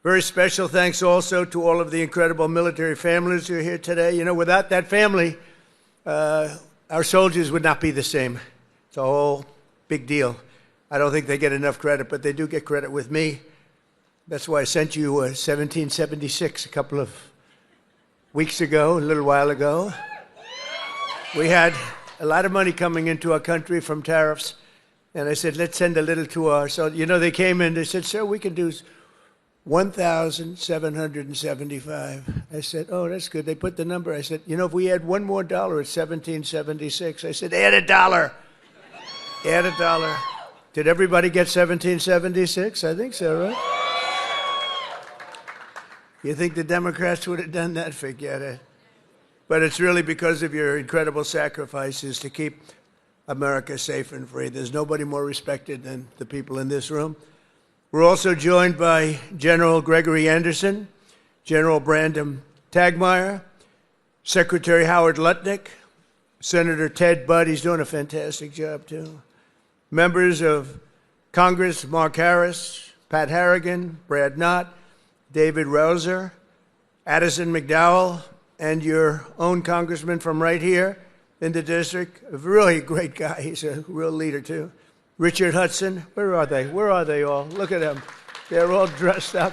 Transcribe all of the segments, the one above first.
Very special thanks also to all of the incredible military families who are here today. You know, without that family, our soldiers would not be the same. It's a whole big deal. I don't think they get enough credit, but they do get credit with me. That's why I sent you 1776 a couple of weeks ago, a little while ago. We had a lot of money coming into our country from tariffs, and I said, let's send a little to our soldiers. You know, they came in, they said, sir, we can do 1,775. I said, oh, that's good. They put the number. I said, you know, if we add $1 more, it's 1776. I said, add $1. Add $1. Did everybody get 1776? I think so, right? You think the Democrats would have done that? Forget it. But it's really because of your incredible sacrifices to keep America safe and free. There's nobody more respected than the people in this room. We're also joined by General Gregory Anderson, General Brandon Tagmeyer, Secretary Howard Lutnick, Senator Ted Budd. He's doing a fantastic job, too. Members of Congress, Mark Harris, Pat Harrigan, Brad Knott, David Rouser, Addison McDowell, and your own congressman from right here in the district, a really great guy. He's a real leader, too. Richard Hudson. Where are they? Where are they all? Look at them. They're all dressed up.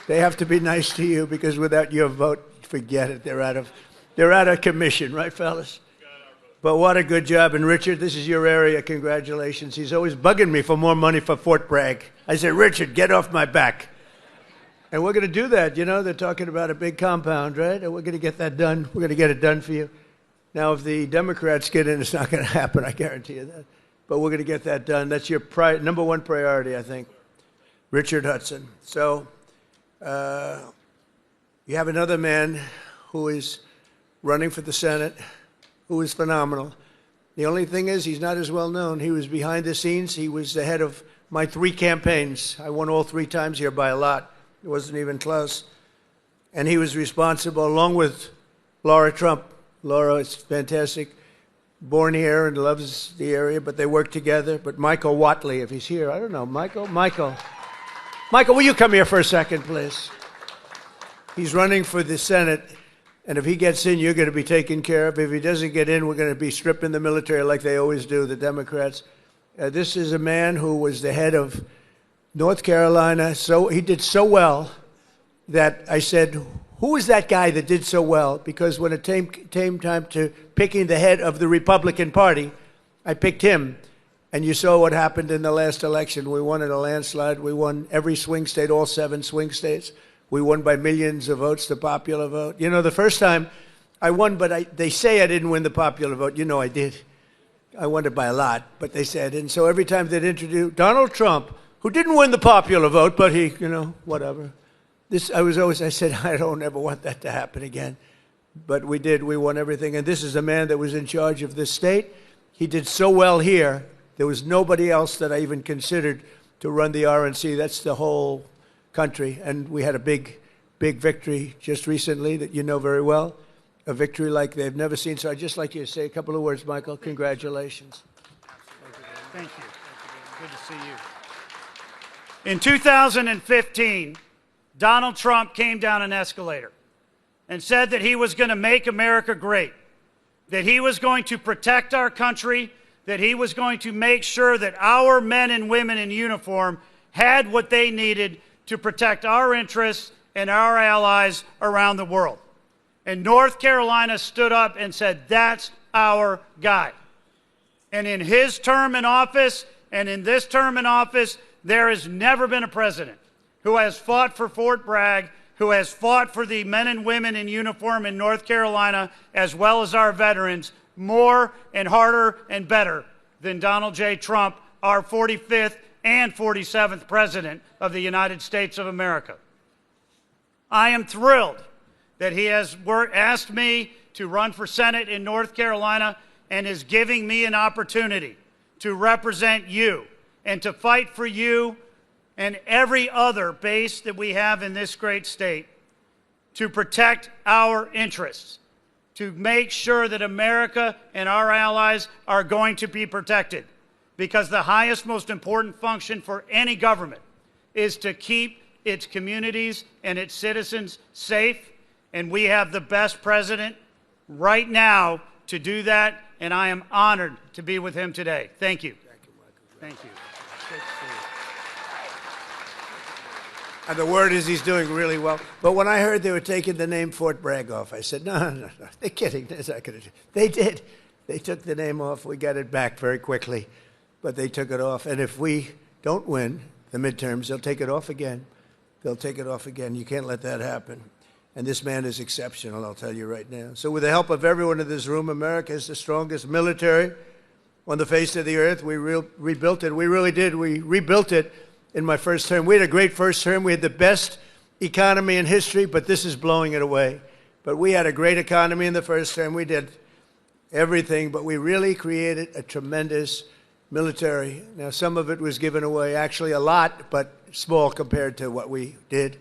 They have to be nice to you because without your vote, forget it. They're out of commission, right, fellas? But what a good job. And Richard, this is your area. Congratulations. He's always bugging me for more money for Fort Bragg. I said, Richard, get off my back. And we're going to do that. You know, they're talking about a big compound, right? And we're going to get that done. We're going to get it done for you. Now, if the Democrats get in, it's not going to happen. I guarantee you that. But we're going to get that done. That's your number one priority, I think. Richard Hudson. So you have another man who is running for the Senate, who is phenomenal. The only thing is he's not as well known. He was behind the scenes. He was the head of my 3 campaigns. I won all 3 times here by a lot. It wasn't even close. And he was responsible, along with Laura Trump. Laura is fantastic. Born here and loves the area, but they work together. But Michael Whatley, if he's here, I don't know. Michael, will you come here for a second, please? He's running for the Senate, and if he gets in, you're going to be taken care of. If he doesn't get in, we're going to be stripping the military like they always do, the Democrats. This is a man who was the head of North Carolina. So he did so well that I said, who is that guy that did so well? Because when it came time to picking the head of the Republican Party, I picked him. And you saw what happened in the last election. We won in a landslide. We won every swing state, all 7 swing states. We won by millions of votes, the popular vote. You know, the first time I won, but they say I didn't win the popular vote. You know I did. I won it by a lot, but they say I didn't. So every time they'd introduce Donald Trump, who didn't win the popular vote, but he, you know, whatever. I said, I don't ever want that to happen again. But we did. We won everything. And this is a man that was in charge of this state. He did so well here. There was nobody else that I even considered to run the RNC. That's the whole country. And we had a big, big victory just recently that you know very well, a victory like they've never seen. So I'd just like you to say a couple of words, Michael. Congratulations. Thank you. Good to see you. In 2015, Donald Trump came down an escalator and said that he was going to make America great, that he was going to protect our country, that he was going to make sure that our men and women in uniform had what they needed to protect our interests and our allies around the world. And North Carolina stood up and said, that's our guy. And in his term in office and in this term in office, there has never been a president who has fought for Fort Bragg, who has fought for the men and women in uniform in North Carolina, as well as our veterans, more and harder and better than Donald J. Trump, our 45th and 47th President of the United States of America. I am thrilled that he has asked me to run for Senate in North Carolina and is giving me an opportunity to represent you and to fight for you and every other base that we have in this great state to protect our interests, to make sure that America and our allies are going to be protected. Because the highest, most important function for any government is to keep its communities and its citizens safe, and we have the best president right now to do that, and I am honored to be with him today. Thank you. Thank you, Michael. Thank you. Great to see you. And the word is he's doing really well. But when I heard they were taking the name Fort Bragg off, I said, no, they're kidding. They're not gonna do. They did. They took the name off. We got it back very quickly, but they took it off. And if we don't win the midterms, they'll take it off again. They'll take it off again. You can't let that happen. And this man is exceptional, I'll tell you right now. So with the help of everyone in this room, America is the strongest military on the face of the earth. We rebuilt it. We really did. We rebuilt it in my first term. We had a great first term. We had the best economy in history, but this is blowing it away. But we had a great economy in the first term. We did everything, but we really created a tremendous military. Now, some of it was given away, actually a lot, but small compared to what we did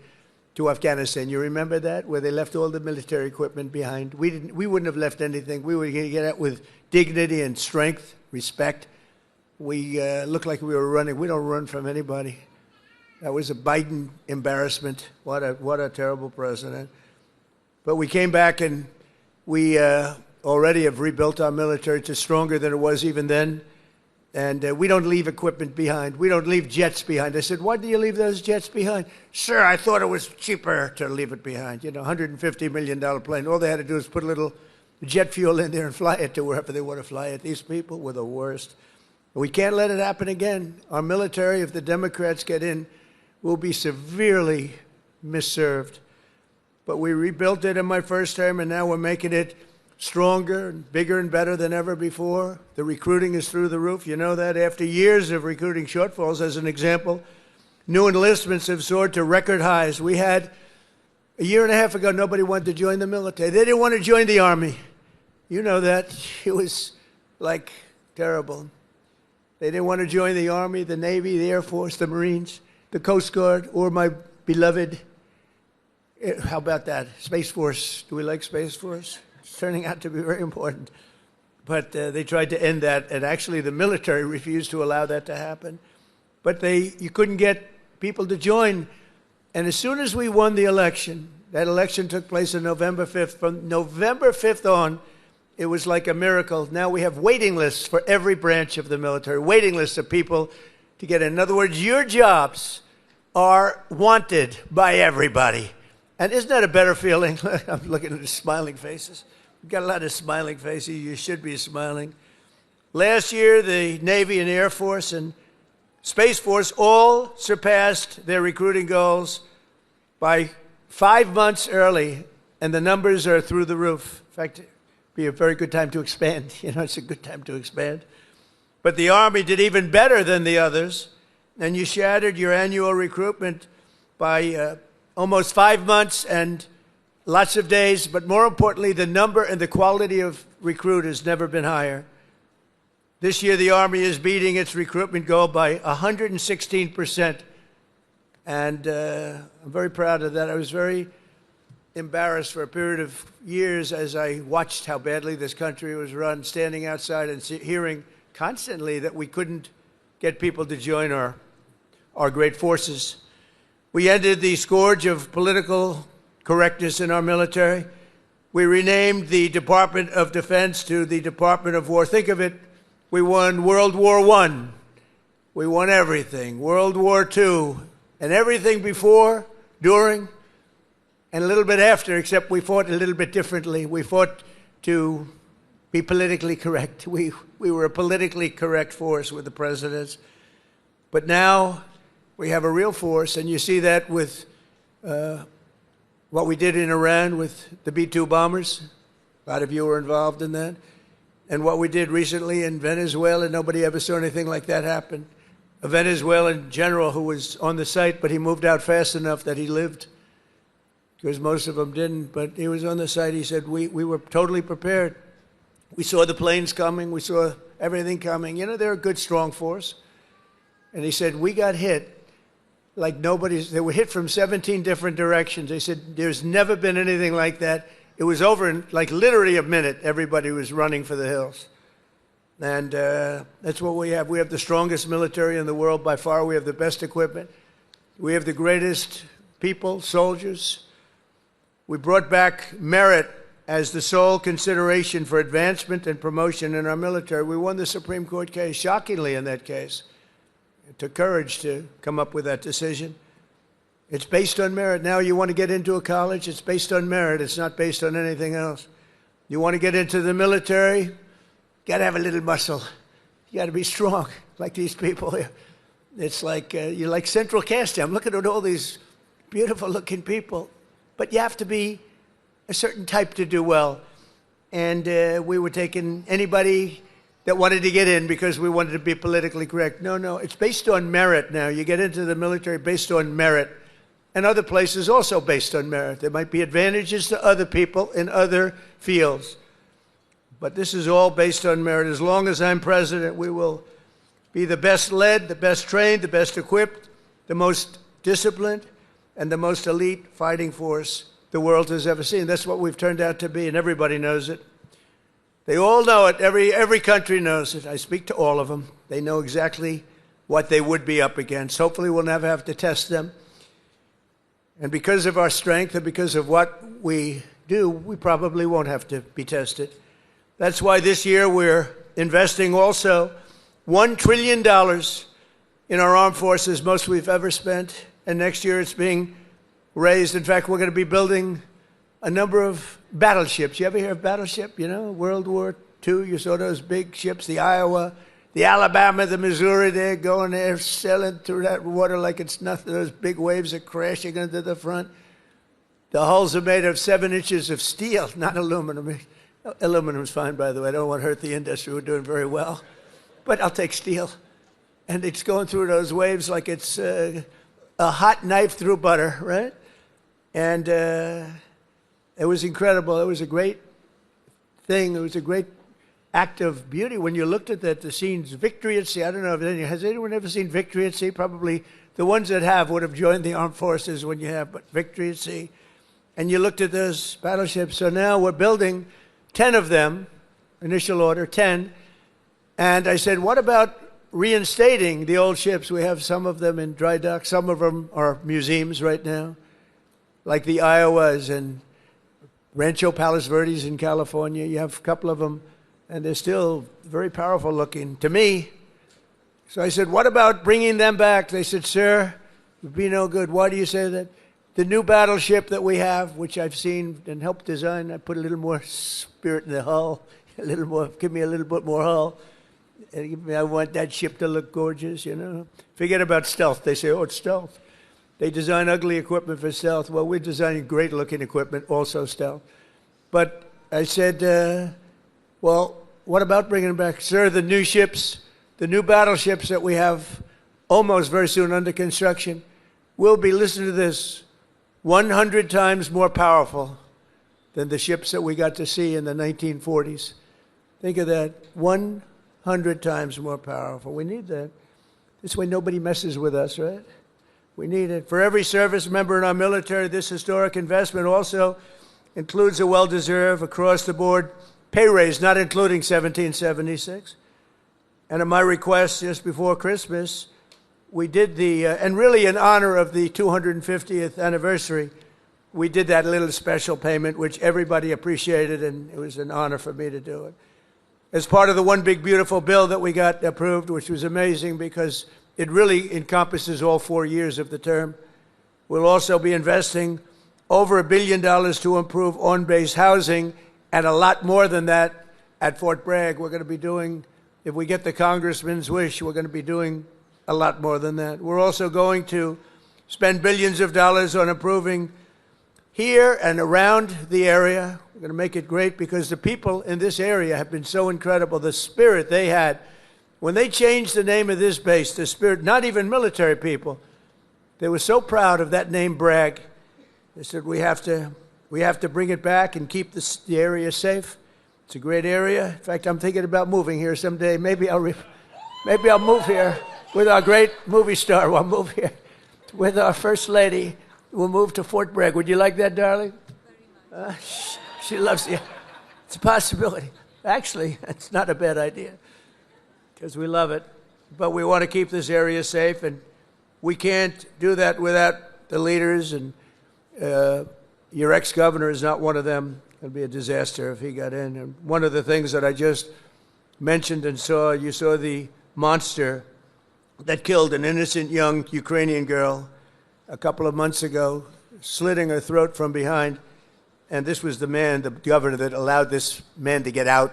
to Afghanistan. You remember that, where they left all the military equipment behind? We wouldn't have left anything. We would get out with dignity and strength, respect. We looked like we were running. We don't run from anybody. That was a Biden embarrassment. What a terrible president. But we came back and we already have rebuilt our military to stronger than it was even then. And we don't leave equipment behind. We don't leave jets behind. I said, why do you leave those jets behind? Sir, I thought it was cheaper to leave it behind. You know, $150 million plane. All they had to do is put a little jet fuel in there and fly it to wherever they want to fly it. These people were the worst. We can't let it happen again. Our military, if the Democrats get in, will be severely misserved. But we rebuilt it in my first term, and now we're making it stronger and bigger and better than ever before. The recruiting is through the roof. You know that. After years of recruiting shortfalls, as an example, new enlistments have soared to record highs. We had, a year and a half ago, nobody wanted to join the military. They didn't want to join the Army. You know that. It was like terrible. They didn't want to join the Army, the Navy, the Air Force, the Marines, the Coast Guard, or my beloved, how about that, Space Force. Do we like Space Force? It's turning out to be very important. But they tried to end that, and actually the military refused to allow that to happen. But you couldn't get people to join. And as soon as we won the election, that election took place on November 5th. From November 5th on, it was like a miracle. Now we have waiting lists for every branch of the military, waiting lists of people to get in. In other words, your jobs are wanted by everybody. And isn't that a better feeling? I'm looking at the smiling faces. We've got a lot of smiling faces. You should be smiling. Last year, the Navy and Air Force and Space Force all surpassed their recruiting goals by 5 months early, and the numbers are through the roof. In fact, it'd be a very good time to expand. You know, it's a good time to expand. But the Army did even better than the others, and you shattered your annual recruitment by almost 5 months and lots of days. But more importantly, the number and the quality of recruit has never been higher. This year, the Army is beating its recruitment goal by 116%. And I'm very proud of that. I was very embarrassed for a period of years as I watched how badly this country was run, standing outside and hearing constantly that we couldn't get people to join our great forces. We ended the scourge of political correctness in our military. We renamed the Department of Defense to the Department of War. Think of it. We won World War I. We won everything. World War II. And everything before, during, and a little bit after, except we fought a little bit differently. We fought to be politically correct. We were a politically correct force with the presidents. But now we have a real force, and you see that with what we did in Iran with the B-2 bombers. A lot of you were involved in that. And what we did recently in Venezuela, nobody ever saw anything like that happen. A Venezuelan general who was on the site, but he moved out fast enough that he lived, because most of them didn't. But he was on the site. He said, we were totally prepared. We saw the planes coming. We saw everything coming. You know, they're a good, strong force. And he said, we got hit like nobody's. They were hit from 17 different directions. They said, there's never been anything like that. It was over in like literally a minute. Everybody was running for the hills. And that's what we have. We have the strongest military in the world by far. We have the best equipment. We have the greatest people, soldiers. We brought back merit as the sole consideration for advancement and promotion in our military. We won the Supreme Court case, shockingly in that case. It took courage to come up with that decision. It's based on merit. Now you want to get into a college, it's based on merit. It's not based on anything else. You want to get into the military, you got to have a little muscle. You got to be strong, like these people here. It's like you're like central casting. I'm looking at all these beautiful-looking people, but you have to be a certain type to do well. And we were taking anybody that wanted to get in because we wanted to be politically correct. No, it's based on merit now. You get into the military based on merit. And other places also based on merit. There might be advantages to other people in other fields. But this is all based on merit. As long as I'm president, we will be the best led, the best trained, the best equipped, the most disciplined, and the most elite fighting force the world has ever seen. That's what we've turned out to be, and everybody knows it. They all know it. Every country knows it. I speak to all of them. They know exactly what they would be up against. Hopefully we'll never have to test them. And because of our strength and because of what we do, we probably won't have to be tested. That's why this year we're investing also $1 trillion in our armed forces, most we've ever spent. And next year it's being raised. In fact, we're going to be building a number of battleships. You ever hear of battleship? You know, World War II, you saw those big ships, the Iowa, the Alabama, the Missouri, they're going there, sailing through that water like it's nothing. Those big waves are crashing into the front. The hulls are made of 7 inches of steel, not aluminum. Aluminum's fine, by the way. I don't want to hurt the industry. We're doing very well. But I'll take steel. And it's going through those waves like it's a hot knife through butter, right? And it was incredible. It was a great thing. It was a great act of beauty. When you looked at that, the scenes, Victory at Sea, I don't know, has anyone ever seen Victory at Sea? Probably the ones that have would have joined the armed forces when you have, but Victory at Sea. And you looked at those battleships. So now we're building 10 of them, initial order, 10. And I said, what about reinstating the old ships? We have some of them in dry dock. Some of them are museums right now, like the Iowas and Rancho Palos Verdes in California. You have a couple of them, and they're still very powerful looking to me. So I said, what about bringing them back? They said, sir, it would be no good. Why do you say that? The new battleship that we have, which I've seen and helped design, I put a little more spirit in the hull, a little more, give me a little bit more hull. I want that ship to look gorgeous, you know. Forget about stealth. They say, oh, it's stealth. They design ugly equipment for stealth. Well, we're designing great-looking equipment, also stealth. But I said, well, what about bringing them back? Sir, the new ships, the new battleships that we have almost very soon under construction will be, listen to this, 100 times more powerful than the ships that we got to see in the 1940s. Think of that, 100 times more powerful. We need that. This way nobody messes with us, right? We need it. For every service member in our military, this historic investment also includes a well-deserved, across-the-board pay raise, not including 1776. And at my request just before Christmas, we did the, and really in honor of the 250th anniversary, we did that little special payment, which everybody appreciated, and it was an honor for me to do it. As part of the one big beautiful bill that we got approved, which was amazing because it really encompasses all 4 years of the term. We'll also be investing over $1 billion to improve on-base housing, and a lot more than that at Fort Bragg. We're going to be doing, if we get the congressman's wish, we're going to be doing a lot more than that. We're also going to spend billions of dollars on improving here and around the area. We're going to make it great because the people in this area have been so incredible. The spirit they had. When they changed the name of this base, the spirit, not even military people, they were so proud of that name, Bragg. They said, we have to bring it back and keep the area safe. It's a great area. In fact, I'm thinking about moving here someday. Maybe I'll move here with our great movie star. We'll move here with our First Lady. We'll move to Fort Bragg. Would you like that, darling? Very much. She loves you. It's a possibility. Actually, it's not a bad idea because we love it. But we want to keep this area safe, and we can't do that without the leaders, and your ex-governor is not one of them. It would be a disaster if he got in. And one of the things that I just mentioned and saw, you saw the monster that killed an innocent young Ukrainian girl a couple of months ago, slitting her throat from behind. And this was the man, the governor, that allowed this man to get out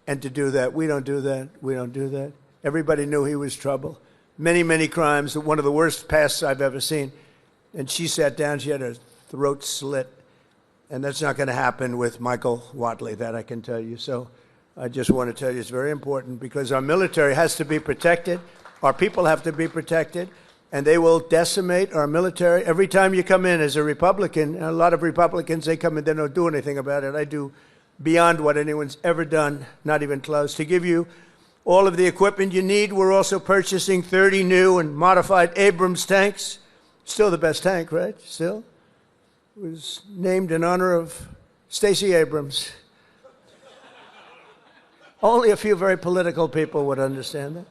and to do that. We don't do that. We don't do that. Everybody knew he was trouble. Many, many crimes. One of the worst pasts I've ever seen. And she sat down. She had her throat slit. And that's not going to happen with Michael Whatley, that I can tell you. So I just want to tell you it's very important because our military has to be protected. Our people have to be protected. And they will decimate our military. Every time you come in as a Republican, a lot of Republicans, they come in, they don't do anything about it. I do beyond what anyone's ever done, not even close. To give you all of the equipment you need, we're also purchasing 30 new and modified Abrams tanks. Still the best tank, right? Still? It was named in honor of Stacey Abrams. Only a few very political people would understand that.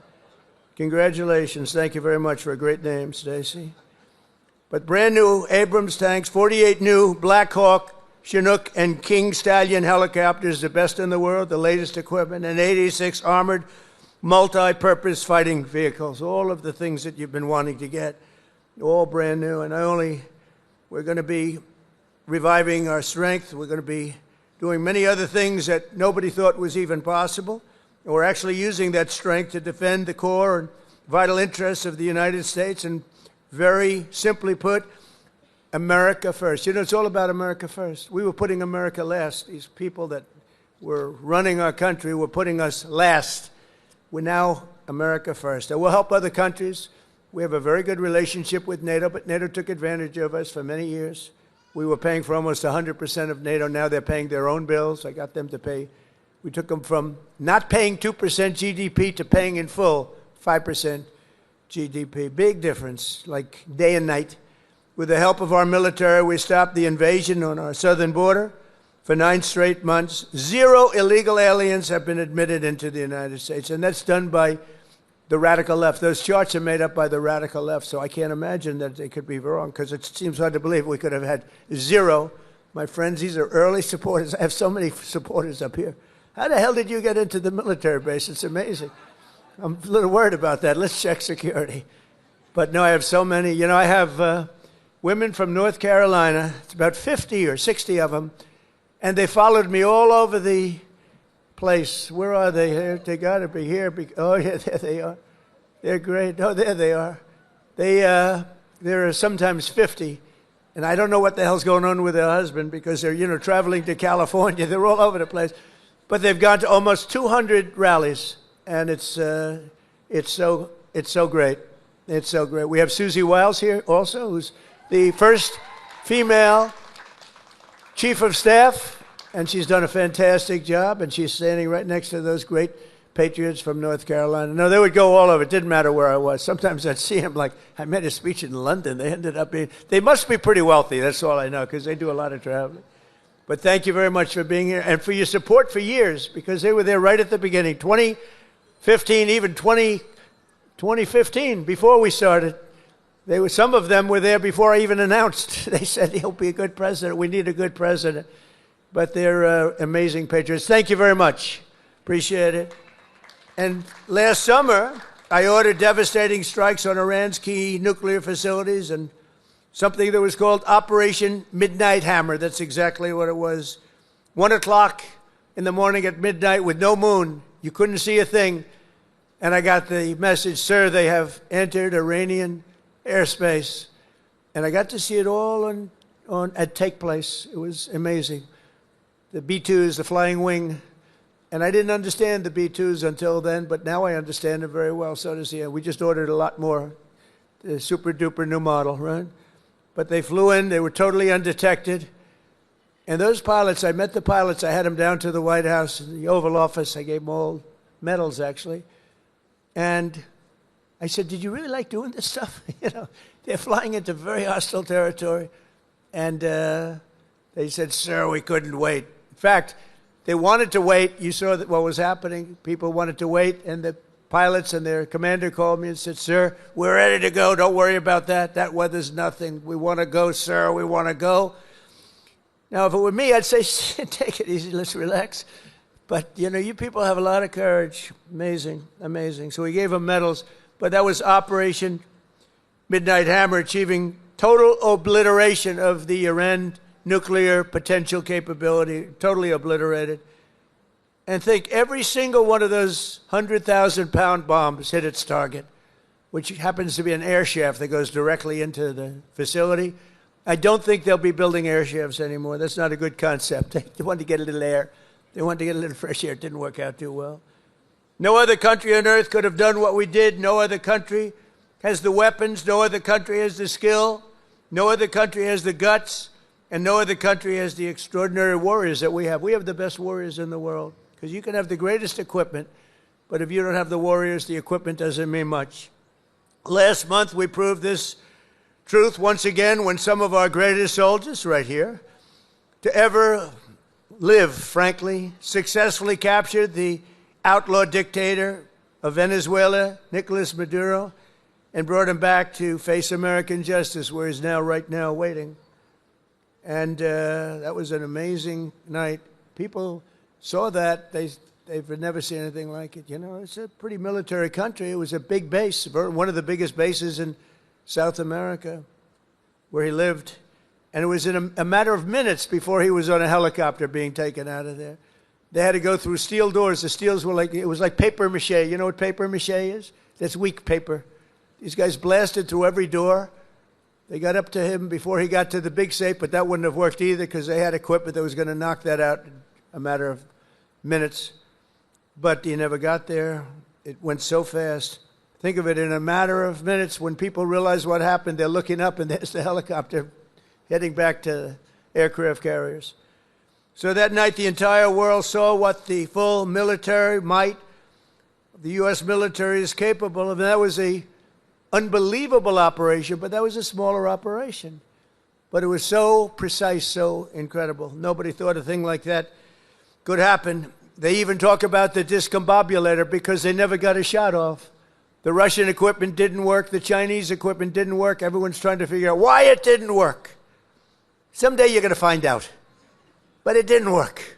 Congratulations. Thank you very much for a great name, Stacey. But brand new Abrams tanks, 48 new Black Hawk, Chinook, and King Stallion helicopters, the best in the world, the latest equipment, and 86 armored multi-purpose fighting vehicles. All of the things that you've been wanting to get, all brand new. And we're going to be reviving our strength. We're going to be doing many other things that nobody thought was even possible. And we're actually using that strength to defend the core and vital interests of the United States. And very simply put, America first. You know, it's all about America first. We were putting America last. These people that were running our country were putting us last. We're now America first. And we'll help other countries. We have a very good relationship with NATO, but NATO took advantage of us for many years. We were paying for almost 100% of NATO. Now they're paying their own bills. I got them to pay. We took them from not paying 2% GDP to paying in full 5% GDP. Big difference, like day and night. With the help of our military, we stopped the invasion on our southern border for 9 straight months. 0 illegal aliens have been admitted into the United States, and that's done by the radical left. Those charts are made up by the radical left, so I can't imagine that they could be wrong, because it seems hard to believe we could have had 0. My friends, these are early supporters. I have so many supporters up here. How the hell did you get into the military base? It's amazing. I'm a little worried about that. Let's check security. But no, I have so many. You know, I have women from North Carolina. It's about 50 or 60 of them. And they followed me all over the place. Where are they? Here? They got to be here. Oh, yeah, there they are. They're great. Oh, there they are. There are sometimes 50. And I don't know what the hell's going on with their husband, because they're, you know, traveling to California. They're all over the place. But they've gone to almost 200 rallies. And it's so great. It's so great. We have Susie Wiles here also, who's the first female chief of staff, and she's done a fantastic job, and she's standing right next to those great patriots from North Carolina. No, they would go all over. It didn't matter where I was. Sometimes I'd see them, like, I made a speech in London. They ended up being, they must be pretty wealthy, that's all I know, because they do a lot of traveling. But thank you very much for being here, and for your support for years, because they were there right at the beginning, 2015, even 2015, before we started. Some of them were there before I even announced. They said, he'll be a good president. We need a good president. But they're amazing patriots. Thank you very much. Appreciate it. And last summer, I ordered devastating strikes on Iran's key nuclear facilities, and something that was called Operation Midnight Hammer. That's exactly what it was. 1 o'clock in the morning at midnight with no moon. You couldn't see a thing. And I got the message, sir, they have entered Iranian airspace. And I got to see it all take place. It was amazing. The B-2s, the flying wing. And I didn't understand the B-2s until then, but now I understand them very well. So does he. We just ordered a lot more. The super-duper new model, right? But they flew in. They were totally undetected. And those pilots, I met the pilots. I had them down to the White House, in the Oval Office. I gave them all medals, actually. And I said, did you really like doing this stuff? You know, they're flying into very hostile territory. And they said, sir, we couldn't wait. In fact, they wanted to wait. You saw what was happening. People wanted to wait. And the pilots and their commander called me and said, "Sir, we're ready to go. Don't worry about that. That weather's nothing. We want to go, sir. We want to go." Now, if it were me, I'd say, "Take it easy. Let's relax." But, you people have a lot of courage. Amazing, amazing. So we gave them medals. But that was Operation Midnight Hammer, achieving total obliteration of the Iran nuclear potential capability, totally obliterated. And think every single one of those 100,000-pound bombs hit its target, which happens to be an air shaft that goes directly into the facility. I don't think they'll be building air shafts anymore. That's not a good concept. They wanted to get a little air. They wanted to get a little fresh air. It didn't work out too well. No other country on earth could have done what we did. No other country has the weapons. No other country has the skill. No other country has the guts. And no other country has the extraordinary warriors that we have. We have the best warriors in the world. Because you can have the greatest equipment, but if you don't have the warriors, the equipment doesn't mean much. Last month, we proved this truth once again when some of our greatest soldiers, right here, to ever live, frankly, successfully captured the outlaw dictator of Venezuela, Nicolas Maduro, and brought him back to face American justice, where he's now, right now, waiting. And that was an amazing night. People saw that. They've never seen anything like it. It's a pretty military country. It was a big base, one of the biggest bases in South America, where he lived. And it was in a matter of minutes before he was on a helicopter being taken out of there. They had to go through steel doors. The steels were it was like paper mache. You know what paper mache is? That's weak paper. These guys blasted through every door. They got up to him before he got to the big safe, but that wouldn't have worked either because they had equipment that was going to knock that out in a matter of minutes. But he never got there. It went so fast. Think of it, in a matter of minutes, when people realize what happened, they're looking up and there's the helicopter heading back to aircraft carriers. So that night, the entire world saw what the full military might of the U.S. military is capable of. And that was an unbelievable operation, but that was a smaller operation. But it was so precise, so incredible. Nobody thought a thing like that could happen. They even talk about the discombobulator because they never got a shot off. The Russian equipment didn't work. The Chinese equipment didn't work. Everyone's trying to figure out why it didn't work. Someday you're going to find out. But it didn't work.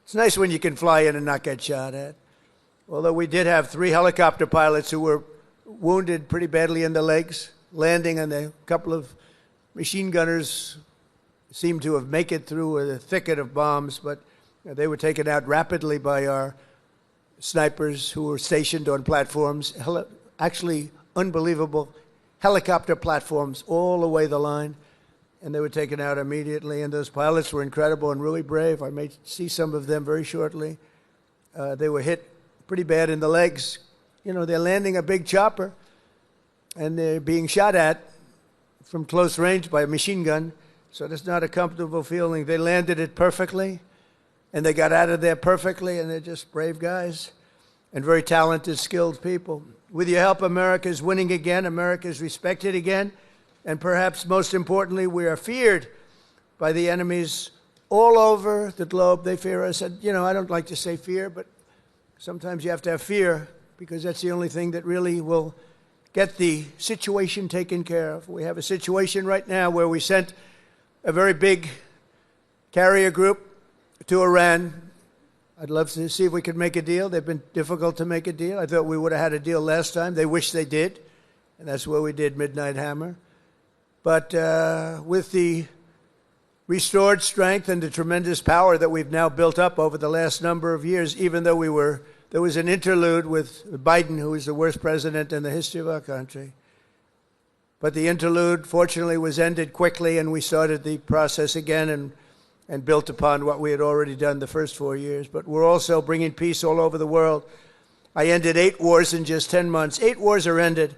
It's nice when you can fly in and not get shot at. Although we did have 3 helicopter pilots who were wounded pretty badly in the legs, landing, and a couple of machine gunners seemed to have made it through a thicket of bombs, but they were taken out rapidly by our snipers who were stationed on platforms, actually unbelievable helicopter platforms all the way the line, and they were taken out immediately. And those pilots were incredible and really brave. I may see some of them very shortly. They were hit pretty bad in the legs. They're landing a big chopper, and they're being shot at from close range by a machine gun, so that's not a comfortable feeling. They landed it perfectly, and they got out of there perfectly, and they're just brave guys and very talented, skilled people. With your help, America is winning again. America is respected again. And perhaps most importantly, we are feared by the enemies all over the globe. They fear us. And, I don't like to say fear, but sometimes you have to have fear because that's the only thing that really will get the situation taken care of. We have a situation right now where we sent a very big carrier group to Iran. I'd love to see if we could make a deal. They've been difficult to make a deal. I thought we would have had a deal last time. They wish they did, and that's where we did Midnight Hammer. But with the restored strength and the tremendous power that we've now built up over the last number of years, even though there was an interlude with Biden, who is the worst president in the history of our country. But the interlude, fortunately, was ended quickly, and we started the process again and built upon what we had already done the first 4 years. But we're also bringing peace all over the world. I ended 8 wars in just 10 months. 8 wars are ended,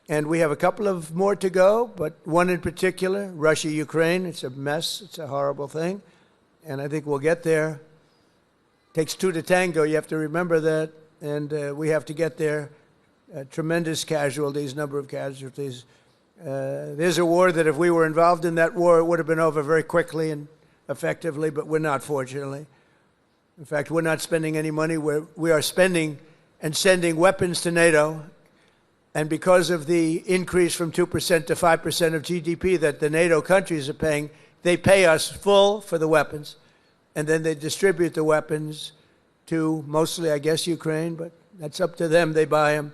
and we have a couple of more to go, but one in particular, Russia-Ukraine. It's a mess. It's a horrible thing, and I think we'll get there. It takes 2 to tango. You have to remember that, and we have to get there. Tremendous casualties, number of casualties. There's a war that if we were involved in that war, it would have been over very quickly and effectively, but we're not, fortunately. In fact, we're not spending any money. We are spending and sending weapons to NATO. And because of the increase from 2% to 5% of GDP that the NATO countries are paying, they pay us full for the weapons. And then they distribute the weapons to mostly, I guess, Ukraine, but that's up to them. They buy them.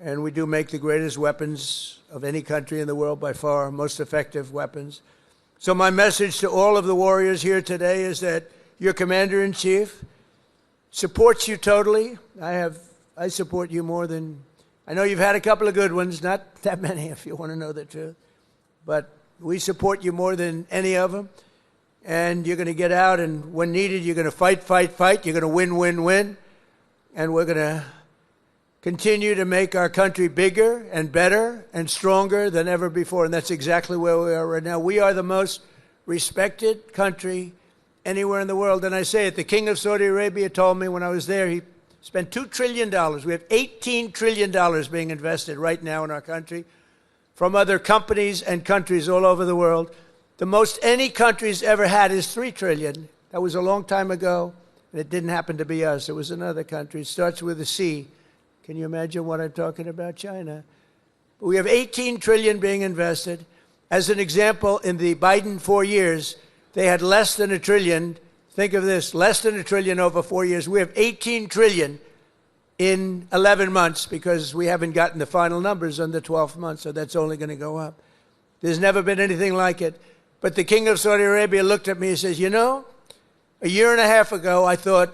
And we do make the greatest weapons of any country in the world by far, most effective weapons. So my message to all of the warriors here today is that your commander-in-chief supports you totally. I support you more than, I know you've had a couple of good ones, not that many if you want to know the truth, but we support you more than any of them. And you're going to get out, and when needed, you're going to fight, fight, fight. You're going to win, win, win. And we're going to continue to make our country bigger and better and stronger than ever before. And that's exactly where we are right now. We are the most respected country anywhere in the world. And I say it, the King of Saudi Arabia told me when I was there, he spent $2 trillion. We have $18 trillion being invested right now in our country from other companies and countries all over the world. The most any country's ever had is $3 trillion. That was a long time ago, and it didn't happen to be us. It was another country. It starts with a C. Can you imagine what I'm talking about? China. But we have $18 trillion being invested. As an example, in the Biden 4 years, they had less than $1 trillion. Think of this, less than $1 trillion over 4 years. We have $18 trillion in 11 months because we haven't gotten the final numbers on the 12th month, so that's only going to go up. There's never been anything like it. But the King of Saudi Arabia looked at me and says, you know, a year and a half ago, I thought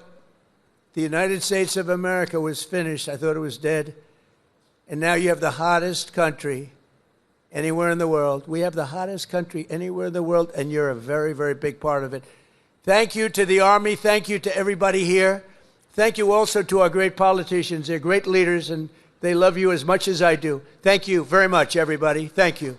the United States of America was finished. I thought it was dead. And now you have the hottest country anywhere in the world. We have the hottest country anywhere in the world, and you're a very, very big part of it. Thank you to the Army. Thank you to everybody here. Thank you also to our great politicians. They're great leaders, and they love you as much as I do. Thank you very much, everybody. Thank you.